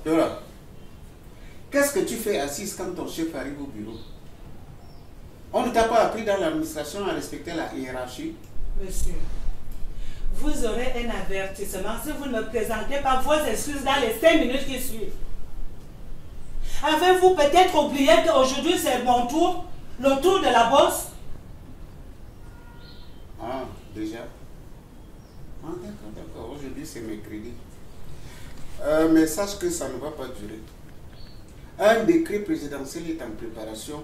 Dora, qu'est-ce que tu fais assise quand ton chef arrive au bureau? On ne t'a pas appris dans l'administration à respecter la hiérarchie? Monsieur, vous aurez un avertissement si vous ne présentez pas vos excuses dans les 5 minutes qui suivent. Avez-vous peut-être oublié qu'aujourd'hui c'est mon tour, le tour de la bosse? Ah, déjà? Ah, d'accord. Aujourd'hui c'est mercredi. Mais sache que ça ne va pas durer. Un décret présidentiel est en préparation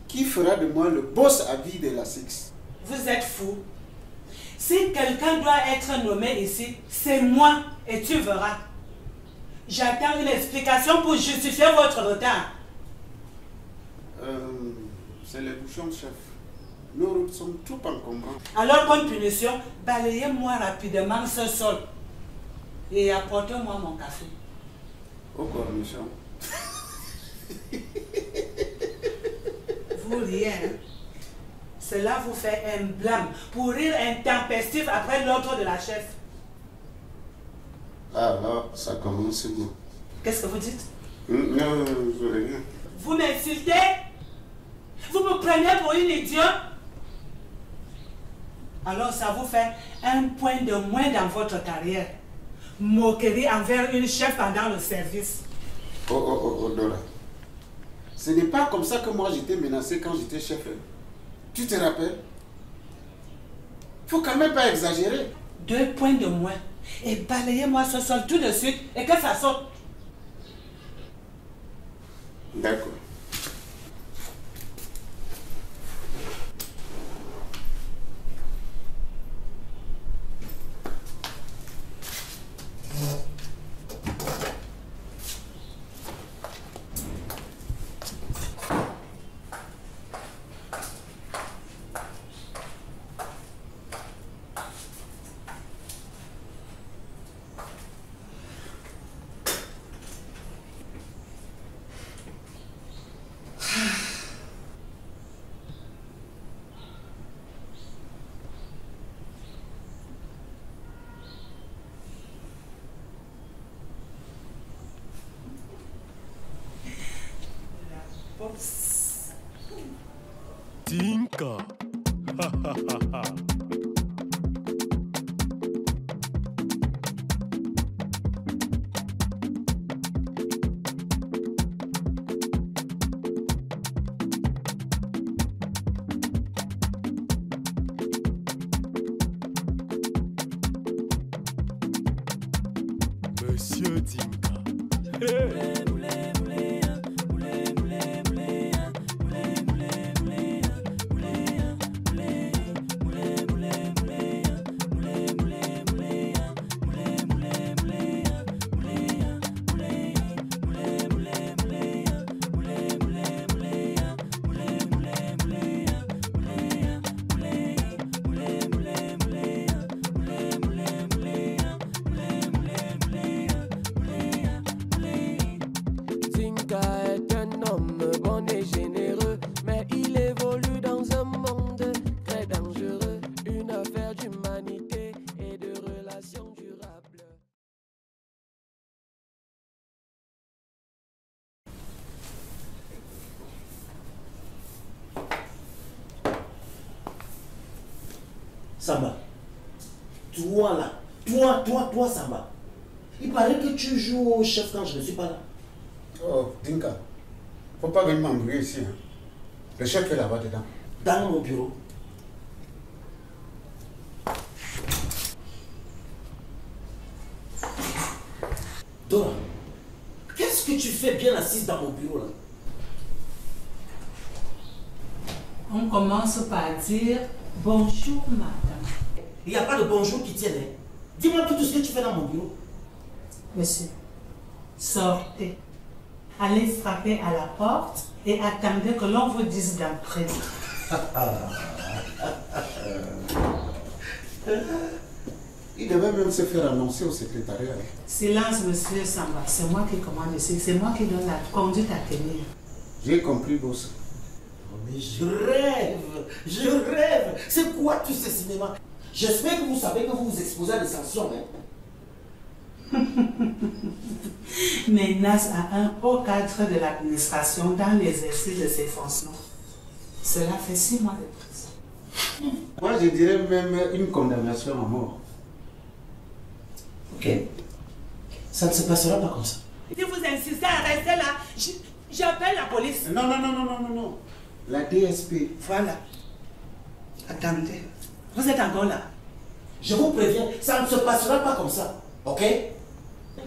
qui fera de moi le boss à vie de la SIX. Vous êtes fou. Si quelqu'un doit être nommé ici, c'est moi et tu verras. J'attends une explication pour justifier votre retard. C'est les bouchons, chef. Nos routes sont trop encombrantes. Alors, comme punition, balayez-moi rapidement ce sol et apportez-moi mon café. Au cornichon. Vous riez, hein? Cela vous fait un blâme pour rire intempestif après l'ordre de la chef. Ah là, ça commence bien. Qu'est-ce que vous dites? Non, rien. Vous m'insultez? Vous me prenez pour une idiote? Alors ça vous fait un point de moins dans votre carrière. Moquerie envers une chef pendant le service. Oh, Dora. Ce n'est pas comme ça que moi j'étais menacé quand j'étais chef. Tu te rappelles? Faut quand même pas exagérer. 2 points de moins. Et balayez-moi ce sol tout de suite et que ça saute. D'accord. Tinka. Monsieur Tinka. Hey. Samba, toi là, toi Samba, il paraît que tu joues au chef quand je ne suis pas là. Oh, Dinka, faut pas venir m'embrouiller ici. Hein. Le chef est là-bas dedans. Dans mon bureau. Dora, qu'est-ce que tu fais bien assise dans mon bureau là? On commence par dire bonjour madame. Il n'y a pas de bonjour qui tienne. Hein? Dis-moi tout ce que tu fais dans mon bureau. Monsieur, sortez. Allez frapper à la porte et attendez que l'on vous dise d'entrer. Il devait même se faire annoncer au secrétariat. Silence, monsieur Samba. C'est moi qui commande ici. C'est moi qui donne la conduite à tenir. J'ai compris, boss. Oh, mais je rêve. C'est quoi tous ces cinémas? J'espère que vous savez que vous vous exposez à des sanctions. Hein? menace à un haut cadre de l'administration dans l'exercice de ses fonctions. Cela fait 6 mois de prison. Moi, je dirais même une condamnation à mort. Ok. Ça ne se passera pas comme ça. Si vous insistez à rester là, j'appelle la police. Non, non, non, non, non, non, non. La DSP. Voilà. Attendez. Vous êtes encore là. Je vous préviens, ça ne se passera pas comme ça. Ok?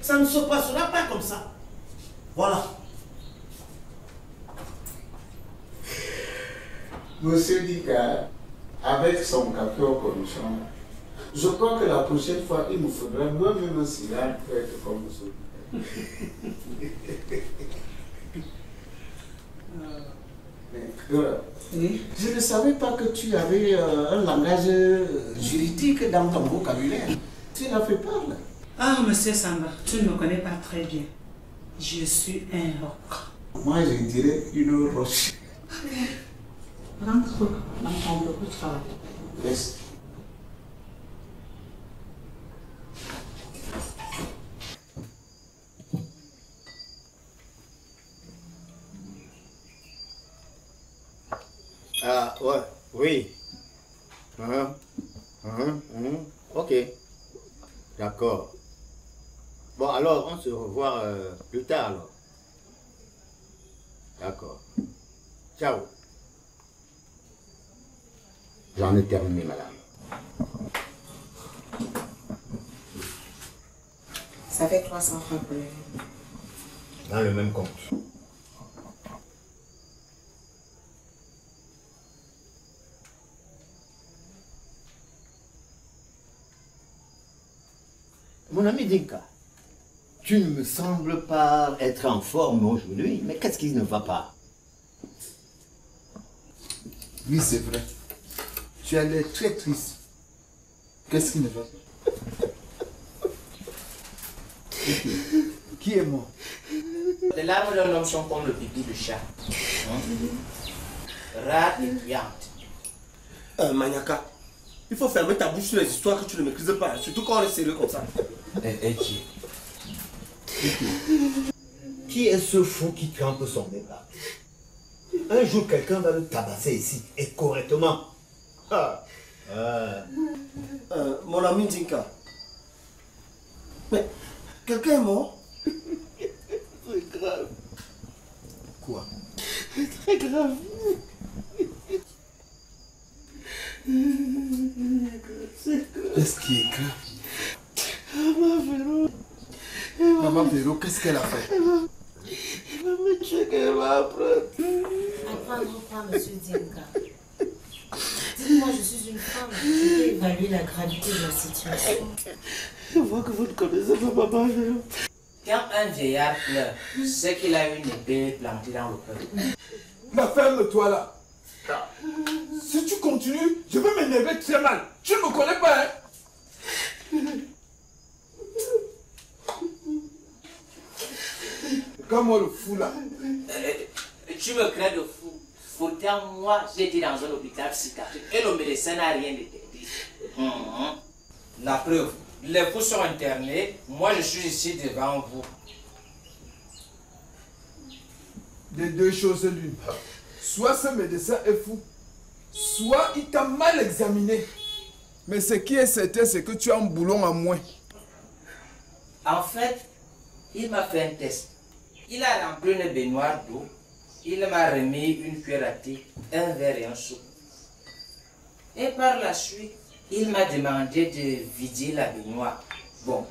Ça ne se passera pas comme ça. Voilà. Monsieur dit qu'avec son café au cornichon, je crois que la prochaine fois, il nous faudra moi-même un cigare pour être comme monsieur. Oui. Je ne savais pas que tu avais un langage juridique dans ton vocabulaire. Tu l'as fait part là. Ah, monsieur Samba, tu ne me connais pas très bien. Je suis un roc. Moi, je dirais une roche. Rentre dans ton bureau de travail. Yes. Ah, ouais, oui. Ok. D'accord. Bon, alors, on se revoit plus tard, alors. D'accord. Ciao. J'en ai terminé, madame. Ça fait 300 francs pour lui. Dans le même compte. Mon ami Dinka, tu ne me sembles pas être en forme aujourd'hui, mais qu'est-ce qui ne va pas? Oui, c'est vrai. Tu as l'air très triste. Qu'est-ce qui ne va pas? Qui est mort? Les larmes d'un homme sont comme le pipi du chat. Rare et puante. Maniaka, il faut fermer ta bouche sur les histoires que tu ne maîtrises pas, surtout quand on est sérieux comme ça. Et qui est ce fou qui trempe son débat? Un jour, quelqu'un va le tabasser ici, et correctement. Mon ami Dinka. Mais quelqu'un est mort? C'est grave. Quoi? Très grave. Qu'est-ce qui est grave? Maman Véro. Maman Véro, qu'est-ce qu'elle a fait? Il va me tuer, qu'elle va apprendre. Apprendre quoi, monsieur Dinka? Dites-moi, je suis une femme. Je peux évaluer la gravité de la situation. Je vois que vous ne connaissez pas Maman Véro. Quand un vieillard pleure, c'est qu'il a une épée plantée dans le cœur. Ma ferme-toi là. Si tu continues, je vais m'énerver très mal. Tu ne me connais pas, hein? Comme moi le fou là. Tu me crées de fou. Pourtant, moi, j'ai été dans un hôpital psychiatrique et le médecin n'a rien détecté. La preuve, les fous sont internés. Moi, je suis ici devant vous. Des deux choses l'une. Soit ce médecin est fou, soit il t'a mal examiné. Mais ce qui est certain, c'est que tu as un boulon en moins. En fait, il m'a fait un test. Il a rempli une baignoire d'eau. Il m'a remis une cuillère à thé, un verre et un seau. Et par la suite, il m'a demandé de vider la baignoire. Bon,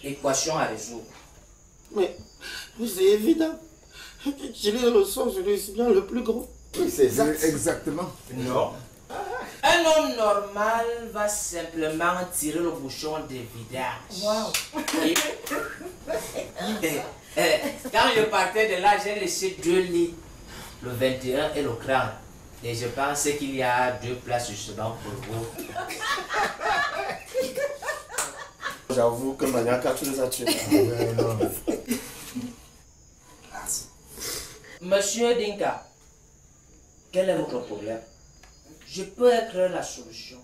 équation à résoudre. Mais c'est évident. J'ai les leçons sur le récipient le plus gros. Oui, c'est exact. Exactement. Non. Un homme normal va simplement tirer le bouchon de vidage. Waouh! Quand je partais de là, j'ai laissé 2 lits, le 21 et le 30. Et je pense qu'il y a 2 places justement pour vous. J'avoue que Maniaka, tu nous as tués. Monsieur Dinka, quel est votre problème? Je peux être la solution.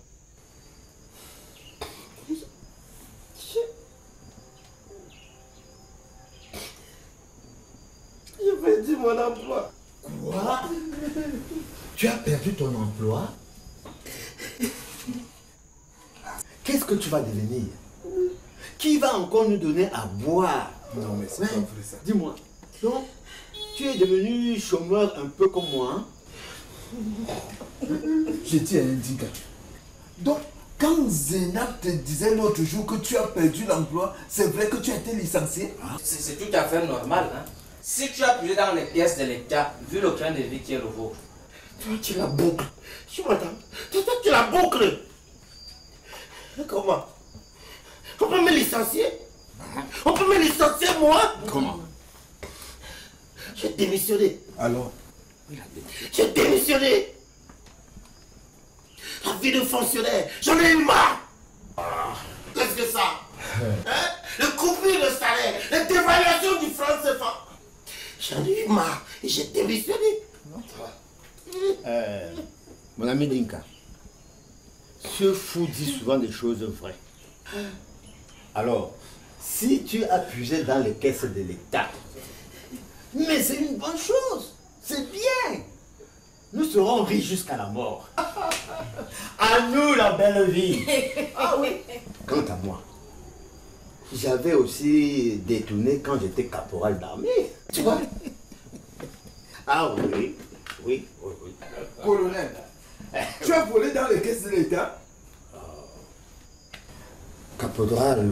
perdu mon emploi. Quoi? Tu as perdu ton emploi? Qu'est-ce que tu vas devenir? Qui va encore nous donner à boire? Non, mais c'est pas vrai ça. Dis-moi. Donc, tu es devenu chômeur un peu comme moi, hein? J'ai dit à Indika. Donc, quand Zénab te disait l'autre jour que tu as perdu l'emploi, c'est vrai que tu as été licencié? C'est tout à fait normal. Hein? Si tu as puisé dans les pièces de l'État, vu le train de vie qui est le vôtre. Toi, tu la boucles. Tu m'entends? Toi, tu la boucles. Comment? On peut me licencier? On peut me licencier, moi? Comment? J'ai démissionné. Alors? J'ai démissionné. La vie de fonctionnaire, j'en ai eu marre. Qu'est-ce que ça? Hein? Le coupure de salaire, la dévaluation du franc CFA. J'en ai eu marre et j'ai démissionné. Mon ami Dinka, ce fou dit souvent des choses vraies. Alors, si tu as puisé dans les caisses de l'État, mais c'est une bonne chose, c'est bien. Nous serons riches jusqu'à la mort. À nous la belle vie. Ah oui. Quant à moi, j'avais aussi détourné quand j'étais caporal d'armée. Tu vois? Ah oui, oui, oui, oui. Colonel, tu as volé dans les caisses de l'État? Caporal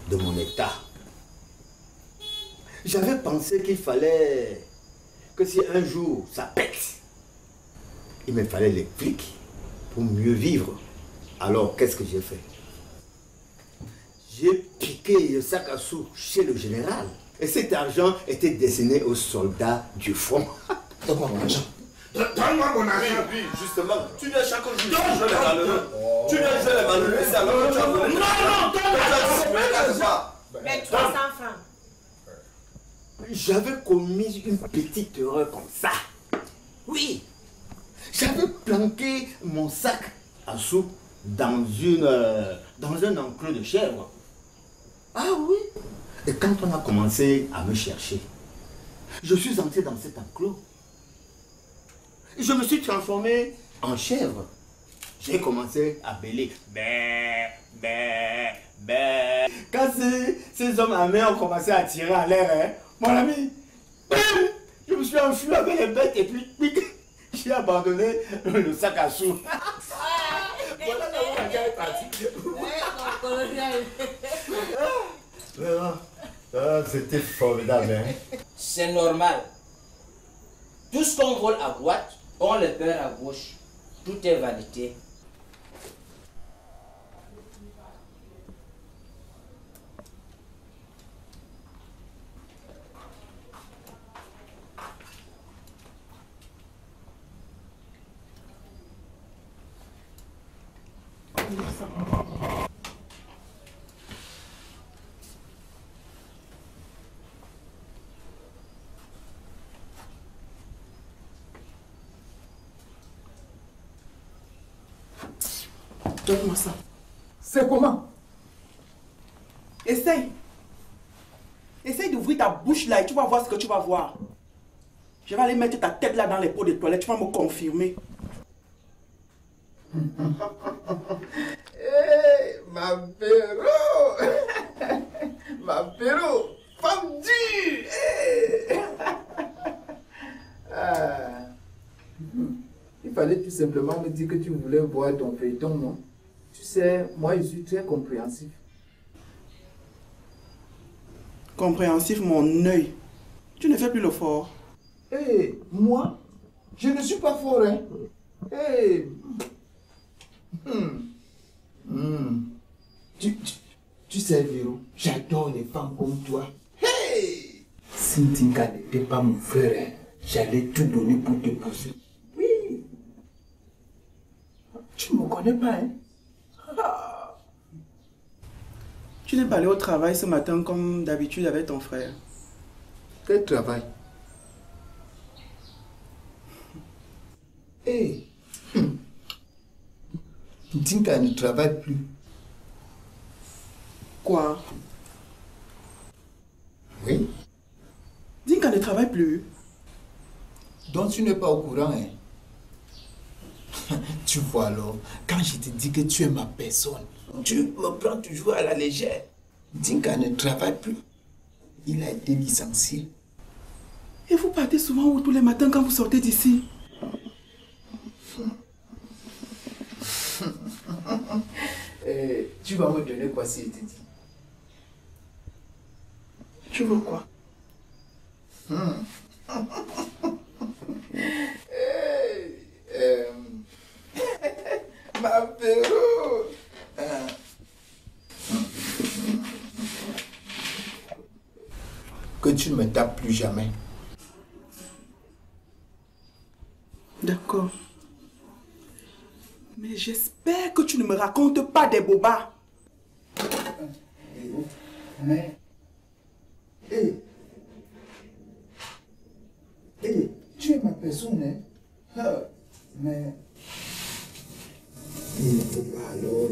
de mon état. J'avais pensé qu'il fallait que si un jour ça pète, il me fallait les flics pour mieux vivre. Alors qu'est-ce que j'ai fait? J'ai piqué le sac à sous chez le général. Et cet argent était destiné aux soldats du front. Donne-moi mon argent. Donne-moi mon argent. Oui, justement, tu viens chaque jour jouer les malheureux. Tu viens jouer les malheureux, c'est alors que tu as volé. Non, donne-moi. Mais 300 francs. J'avais commis une petite erreur comme ça. Oui. J'avais planqué mon sac à sous dans un enclos de chèvre. Ah oui. Et quand on a commencé à me chercher, je suis entré dans cet enclos. Je me suis transformé en chèvre. J'ai commencé à bêler. Bé, bé, bé. Quand ces hommes armés ont commencé à tirer à l'air, hein, mon ami, je me suis enfui avec les bêtes et puis j'ai abandonné le sac à sous. Voilà là où la guerre est partie. C'était formidable. Hein? C'est normal. Tout ce qu'on vole à droite, on le perd à gauche. Tout est vanité. Donne-moi ça. C'est comment? Essaye. Essaye d'ouvrir ta bouche là et tu vas voir ce que tu vas voir. Je vais aller mettre ta tête là dans les pots de toilette, tu vas me confirmer. Hey, ma Péro! Ma Péro! Femme dure! Hey. Ah. Il fallait tout simplement me dire que tu voulais voir ton feuilleton, non? Tu sais, moi je suis très compréhensif. Compréhensif, mon œil. Tu ne fais plus le fort. Hey, moi? Je ne suis pas fort, hein? Hey. Tu sais, Véro, j'adore les femmes comme toi. Hey! Si Ntinka n'était pas mon frère, hein, j'allais tout donner pour te pousser. Oui. Tu ne me connais pas, hein? Tu n'es pas allé au travail ce matin comme d'habitude avec ton frère. Quel travail? Hey! Ntinka ne travaille plus. Quoi? Oui. Dinka ne travaille plus. Donc tu n'es pas au courant, hein? Tu vois alors, quand je te dis que tu es ma personne, tu me prends toujours à la légère. Dinka ne travaille plus. Il a été licencié. Et vous partez souvent où tous les matins quand vous sortez d'ici? Tu vas me donner quoi si je te dis? Tu veux quoi? Ma Véro. Que tu ne me tapes plus jamais. D'accord. Mais j'espère que tu ne me racontes pas des bobards. Mais... tu es ma personne, hein? Mais... Il ne faut pas alors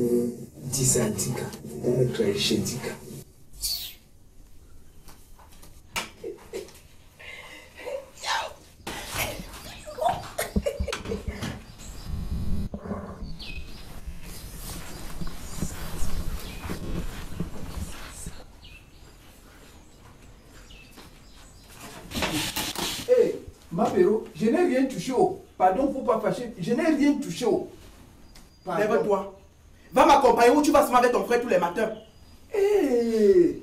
dire ça à Dika. On me traite chez Dika. Mabéro, je n'ai rien touché. Pardon, faut pas fâcher. Je n'ai rien touché. Lève-toi. Va m'accompagner où tu vas se avec ton frère tous les matins. Hey.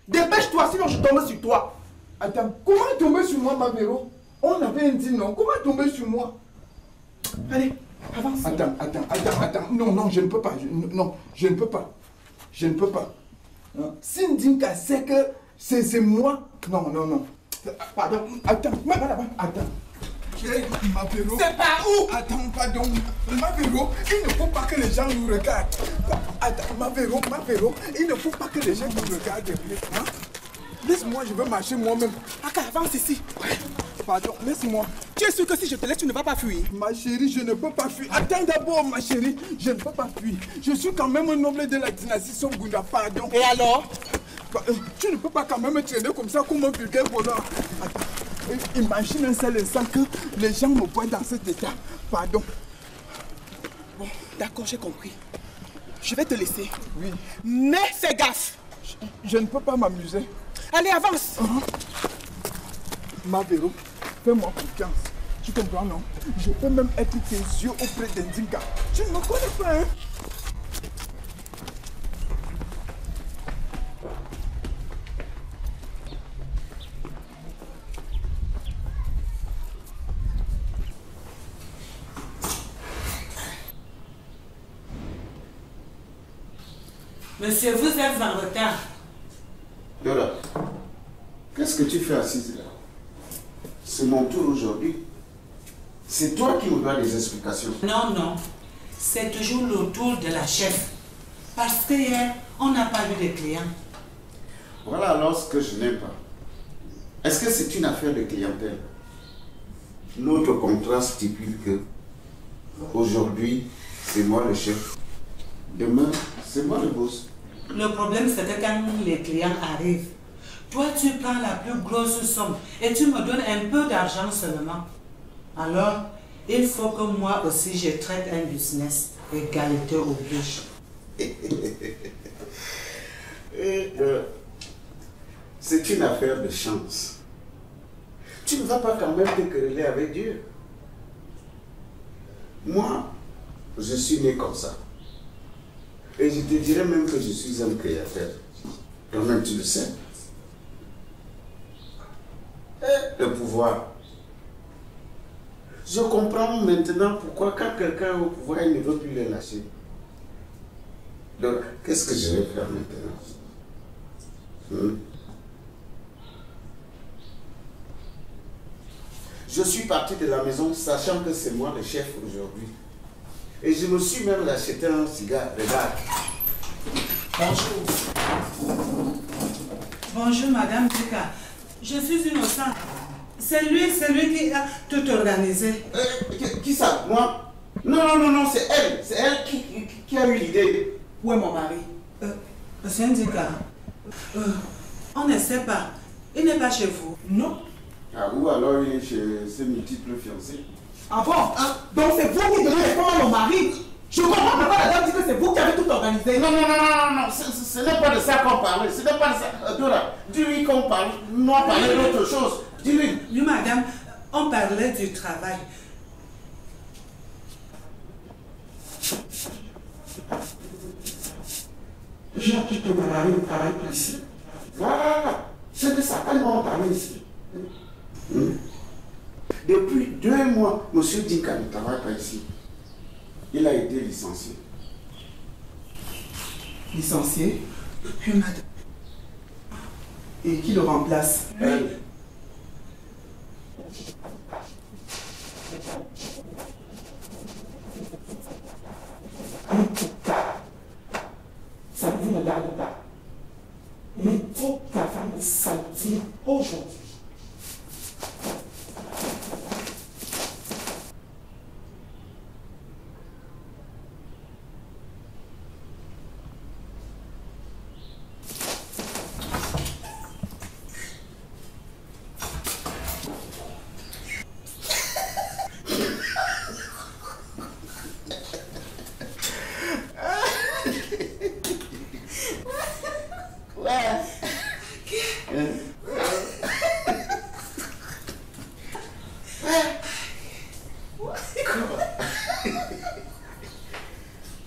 Dépêche-toi, sinon je tombe sur toi. Attends, comment tomber sur moi, Mabéro? On avait un dit non. Comment tomber sur moi? Allez, avance. Attends. Non, je ne peux pas. Je ne peux pas. Je ne peux pas. Si Ndinka sait que c'est moi. Non. Pardon. Attends. Mabéro. C'est pas où? Attends, pardon. Mabéro, il ne faut pas que les gens nous regardent. Attends, Mabéro, il ne faut pas que les gens nous regardent. Hein? Laisse-moi, je veux marcher moi-même. Aka, avance ici. Pardon, laisse-moi. Tu es sûr que si je te laisse, tu ne vas pas fuir? Ma chérie, je ne peux pas fuir. Attends d'abord, ma chérie. Je ne peux pas fuir. Je suis quand même un noble de la dynastie Songunda, pardon. Et alors? Tu ne peux pas quand même me traîner comme ça, comme un vulgaire voleur. Attends. Imagine un seul instant que les gens me voient dans cet état. Pardon. Bon, d'accord, j'ai compris. Je vais te laisser. Oui. Mais fais gaffe. Je ne peux pas m'amuser. Allez, avance. Mabéro, fais-moi confiance. Tu comprends, non? Je peux même être tes yeux auprès d'Indinka. Tu ne me connais pas, hein? Monsieur, vous êtes en retard. Dora, qu'est-ce que tu fais assise là? C'est mon tour aujourd'hui. C'est toi qui me dois des explications. Non. C'est toujours le tour de la chef. Parce que hier, on n'a pas eu de clients. Voilà alors ce que je n'aime pas. Est-ce que c'est une affaire de clientèle? Notre contrat stipule que aujourd'hui, c'est moi le chef. Demain, c'est moi le boss. Le problème, c'est que quand les clients arrivent, toi, tu prends la plus grosse somme et tu me donnes un peu d'argent seulement. Alors, il faut que moi aussi, je traite un business. Égalité oblige. C'est une affaire de chance. Tu ne vas pas quand même te quereller avec Dieu. Moi, je suis né comme ça. Et je te dirais même que je suis un créateur. Toi-même, tu le sais. Et le pouvoir. Je comprends maintenant pourquoi quand quelqu'un est au pouvoir, il ne veut plus le lâcher. Donc, qu'est-ce que je vais faire maintenant? Je suis parti de la maison sachant que c'est moi le chef aujourd'hui. Et je me suis même acheté un cigare. Regarde. Bonjour. Bonjour, Madame Dika. Je suis innocente. C'est lui qui a tout organisé. Qui ça? Moi? Non, c'est elle. C'est elle qui a eu l'idée. Où est mon mari? Monsieur Dika, on ne sait pas. Il n'est pas chez vous. Non. Ah Ou alors il est chez ses multiples fiancés. Ah bon? Donc c'est vous qui donnez les fonds à mon mari? Je comprends pas, la dame dit que c'est vous qui avez tout organisé. Non, ce n'est pas de ça qu'on parlait. Ce n'est pas de ça. Dora, dis-lui qu'on parle, non parler d'autre chose. Dis-lui. Oui, madame, on parlait du travail. J'ai appris que mon mari ne travaille plus ici. Voilà, c'est de ça qu'on va parler ici. Depuis 2 mois, M. Dinka ne travaille pas ici. Il a été licencié. Licencié? Oui, madame. Et qui le remplace? Elle. Ça vous ne garde pas. Il faut que la femme sortir aujourd'hui.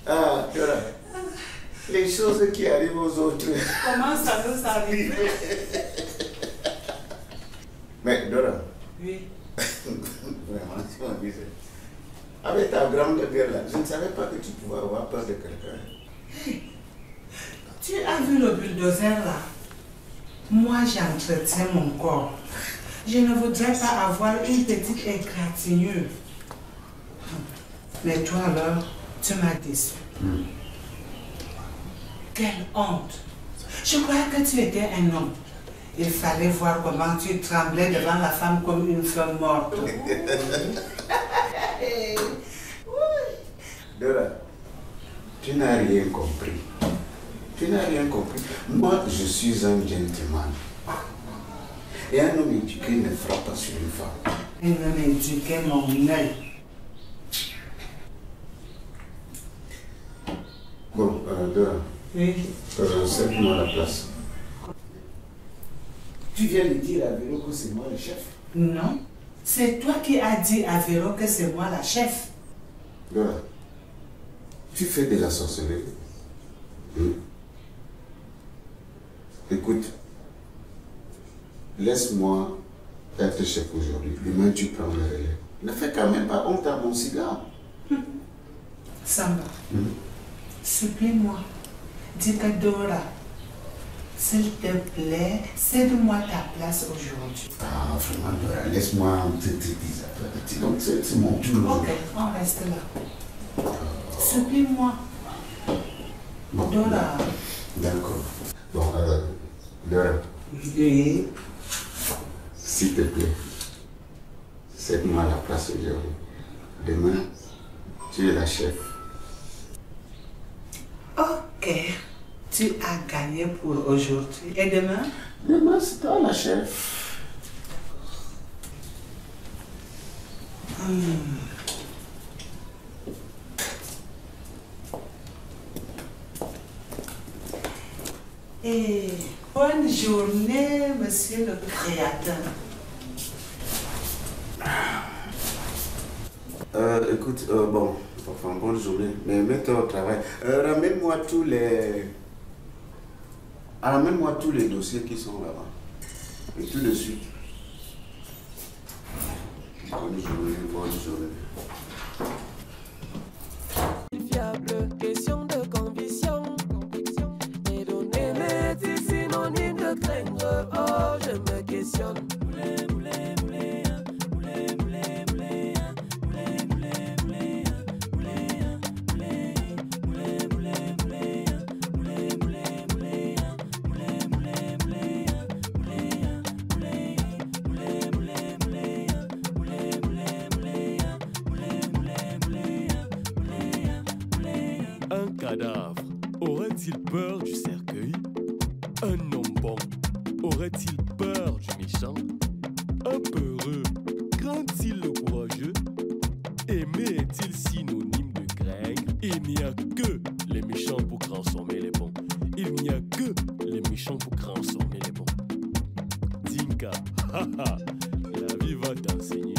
Ah, Dora, les choses qui arrivent aux autres. Comment ça nous arrive? Mais Dora, Oui. vraiment, tu m'as amusé. Avec ta grande gueule là, je ne savais pas que tu pouvais avoir peur de quelqu'un. Tu as vu le bulldozer là? Moi, j'entretiens mon corps. Je ne voudrais pas avoir une petite égratignure. Mais toi alors, tu m'as déçu. Quelle honte! Je croyais que tu étais un homme. Il fallait voir comment tu tremblais devant la femme comme une femme morte. Dora, tu n'as rien compris. Tu n'as rien compris. Moi, je suis un gentleman. Et un homme éduqué ne frappe pas sur une femme. Un homme éduqué, mon œil. Bon, Dora, Oui. cède-moi la place. Tu viens de dire à Véro que c'est moi le chef. Non, c'est toi qui as dit à Véro que c'est moi la chef. Dora, tu fais de la sorcellerie. Écoute, laisse-moi être chef aujourd'hui. Demain, tu prends le relais. Ne fais quand même pas honte à mon cigare. Samba, supplie-moi. Dis que Dora, s'il te plaît, cède-moi ta place aujourd'hui. Ah, vraiment, Dora, laisse-moi te dire. Donc, c'est mon tour. Ok, on reste là. Supplie-moi. Bon, Dora. D'accord. Bon, alors, Dora, Oui. s'il te plaît, cède-moi la place aujourd'hui. Demain, tu es la chef. Ok. Tu as gagné pour aujourd'hui. Et demain? Demain, c'est toi la chef. Et bonne journée, monsieur le créateur. Écoute, bon, enfin, bonne journée, mais mets-toi au travail. Ramène-moi tous les... Ramène-moi tous les dossiers qui sont là-bas. Et tout de suite. Bonne journée, bonne journée. Fiable, question de conviction. Et donner les synonymes de craindre. Oh, je me questionne. Un cadavre aurait-il peur du cercueil? Un homme bon aurait-il peur du méchant? Un peu va t'enseigner.